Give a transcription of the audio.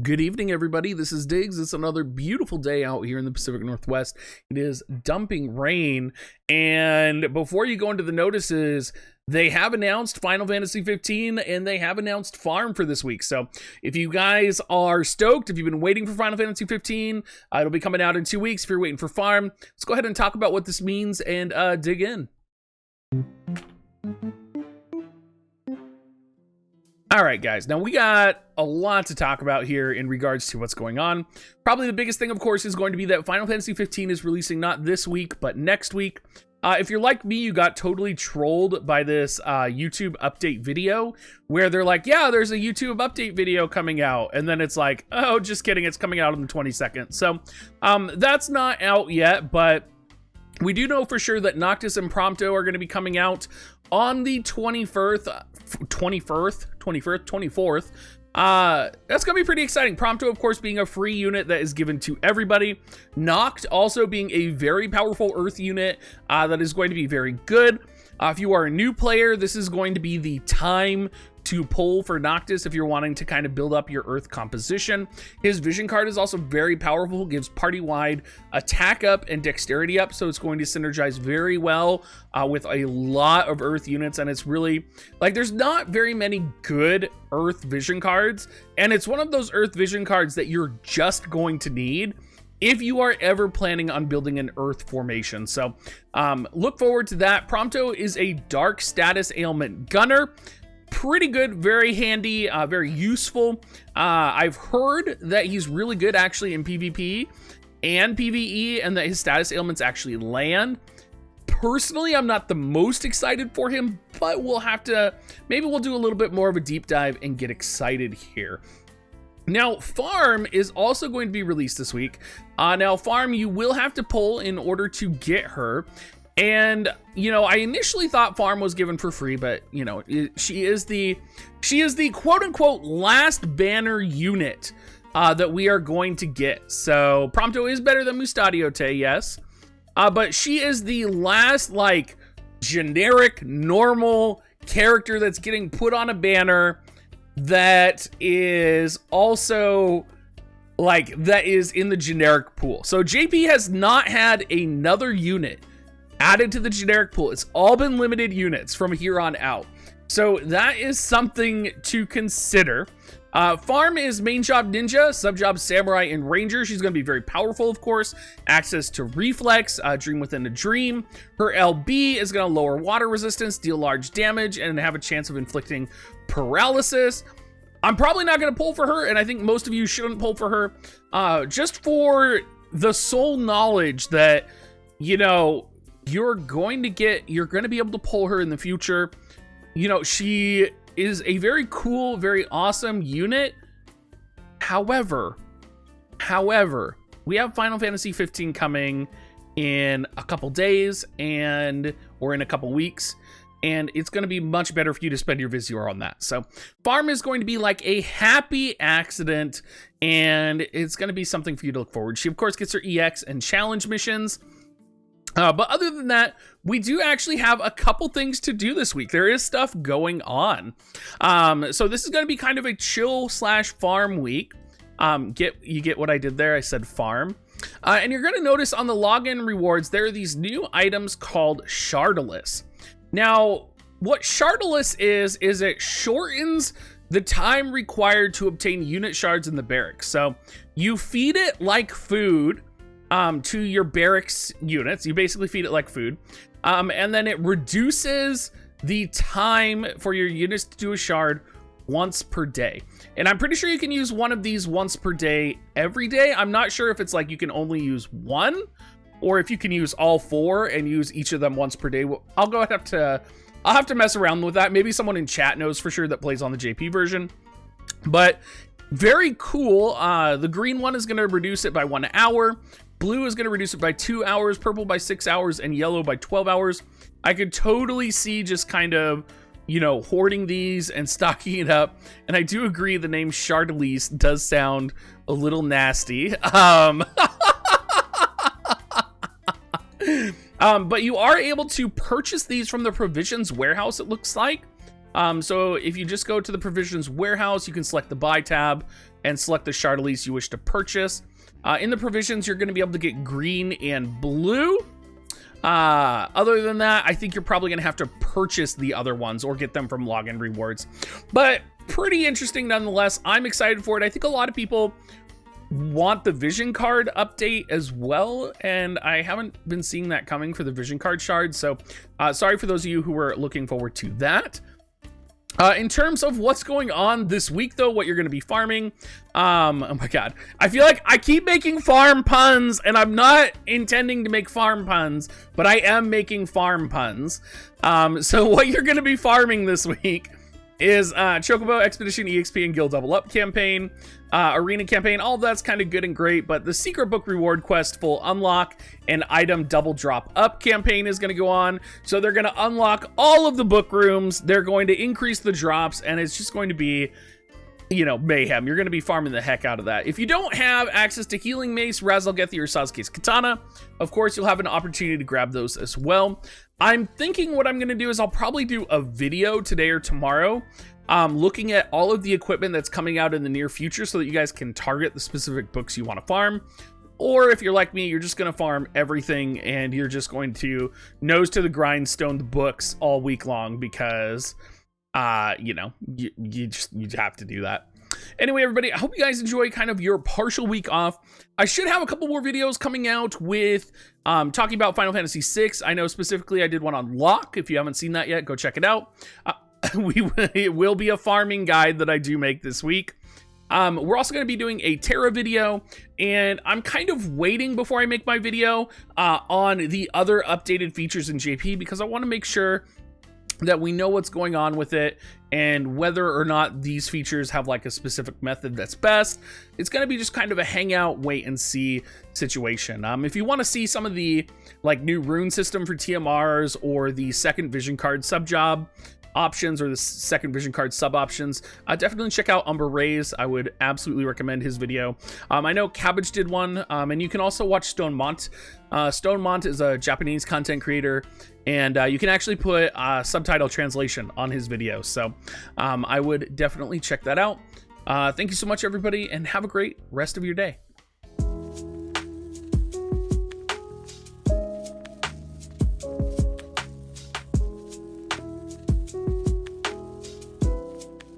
Good evening, everybody. This is Diggs. It's another beautiful day out here in the Pacific Northwest. It is dumping rain, and before you go into the notices, they have announced Final Fantasy 15 and they have announced Pharm for this week. So if you guys are stoked, if you've been waiting for Final Fantasy 15, it'll be coming out in 2 weeks. If you're waiting for Pharm, let's go ahead and talk about what this means and dig in. All right, guys, now we got a lot to talk about here in regards to what's going on. Probably the biggest thing, of course, is going to be that Final Fantasy 15 is releasing not this week, but next week. If you're like me, you got totally trolled by this YouTube update video where they're like, yeah, there's a YouTube update video coming out. And then it's like, oh, just kidding. It's coming out on the 22nd. So that's not out yet, but we do know for sure that Noctis and Prompto are going to be coming out on the 24th. That's gonna be pretty exciting. Prompto, of course, being a free unit that is given to everybody. Noct also being a very powerful Earth unit that is going to be very good. If you are a new player, this is going to be the time to pull for Noctis if you're wanting to kind of build up your Earth composition. His vision card is also very powerful, gives party-wide attack up and dexterity up, so it's going to synergize very well with a lot of Earth units, and it's really, like, there's not very many good Earth vision cards, and it's one of those Earth vision cards that you're just going to need if you are ever planning on building an Earth formation. So look forward to that. Prompto is a dark status ailment gunner. Pretty good, very handy, very useful. I've heard that he's really good actually in PvP and PvE, and that his status ailments actually land. Personally, I'm not the most excited for him, but we'll have to, maybe we'll do a little bit more of a deep dive and get excited here. Now, Pharm is also going to be released this week. Now, Pharm, you will have to pull in order to get her. And, you know, I initially thought Pharm was given for free, but, you know, she is the quote-unquote last banner unit that we are going to get. So, Prompto is better than Mustadiote, yes. But she is the last, like, generic, normal character that's getting put on a banner that is also, like, that is in the generic pool. So, JP has not had another unit added to the generic pool. It's all been limited units from here on out. So that is something to consider. Pharm is main job ninja, sub job samurai, and ranger. She's going to be very powerful, of course. Access to reflex, dream within a dream. Her LB is going to lower water resistance, deal large damage, and have a chance of inflicting paralysis. I'm probably not going to pull for her, and I think most of you shouldn't pull for her. Just for the sole knowledge that, you know, you're going to be able to pull her in the future. You know, she is a very cool, very awesome unit. However, we have Final Fantasy 15 coming in a couple days or in a couple weeks, and it's going to be much better for you to spend your Visior on that. So Pharm is going to be like a happy accident, and it's going to be something for you to look forward to. She, of course, gets her EX and challenge missions. But other than that, we do actually have a couple things to do this week. There is stuff going on. So this is going to be kind of a chill / farm week. You get what I did there? I said farm. And you're going to notice on the login rewards, there are these new items called Shardolus. Now, what Shardolus is it shortens the time required to obtain unit shards in the barracks. So you feed it like food to your barracks units. You basically feed it like food. And then it reduces the time for your units to do a shard once per day. And I'm pretty sure you can use one of these once per day every day. I'm not sure if it's like you can only use one or if you can use all four and use each of them once per day. I'll have to mess around with that. Maybe someone in chat knows for sure that plays on the JP version. But very cool. The green one is going to reduce it by 1 hour. Blue is going to reduce it by 2 hours, purple by 6 hours, and yellow by 12 hours. I could totally see just kind of, you know, hoarding these and stocking it up. And I do agree the name Shardolus does sound a little nasty. But you are able to purchase these from the provisions warehouse, it looks like. So if you just go to the provisions warehouse, you can select the buy tab and select the shard elise you wish to purchase. In the provisions, you're going to be able to get green and blue. Other than that, I think you're probably going to have to purchase the other ones or get them from login rewards. But pretty interesting nonetheless. I'm excited for it. I think a lot of people want the vision card update as well, and I haven't been seeing that coming for the vision card shard. So sorry for those of you who were looking forward to that. In terms of what's going on this week, though, what you're going to be farming, oh my god, I feel like I keep making farm puns, and I'm not intending to make farm puns, but I am making farm puns. So what you're going to be farming this week is Chocobo, Expedition, EXP, and Guild Double Up campaign, Arena campaign. All of that's kind of good and great, but the Secret Book Reward Quest Full Unlock and Item Double Drop Up campaign is going to go on. So they're going to unlock all of the book rooms. They're going to increase the drops, and it's just going to be, you know, mayhem. You're going to be farming the heck out of that. If you don't have access to Healing Mace, Razalgethi, or Sasuke's Katana, of course, you'll have an opportunity to grab those as well. I'm thinking what I'm going to do is I'll probably do a video today or tomorrow looking at all of the equipment that's coming out in the near future so that you guys can target the specific books you want to farm. Or if you're like me, you're just going to farm everything and you're just going to nose to the grindstone the books all week long because, you know, you have to do that. Anyway, everybody, I hope you guys enjoy kind of your partial week off. I should have a couple more videos coming out with talking about Final Fantasy VI. I know specifically I did one on Locke. If you haven't seen that yet, go check it out. It will be a farming guide that I do make this week. We're also going to be doing a Terra video, and I'm kind of waiting before I make my video on the other updated features in JP because I want to make sure that we know what's going on with it and whether or not these features have like a specific method that's best. It's going to be just kind of a hangout, wait and see situation. If you want to see some of the like new rune system for TMRs or the second vision card sub job options or the second vision card sub options, definitely check out Umber Rays. I would absolutely recommend his video. I know Cabbage did one, and you can also watch Stone Mont. Stone Mont is a Japanese content creator, and you can actually put subtitle translation on his video. So I would definitely check that out. Thank you so much, everybody, and have a great rest of your day.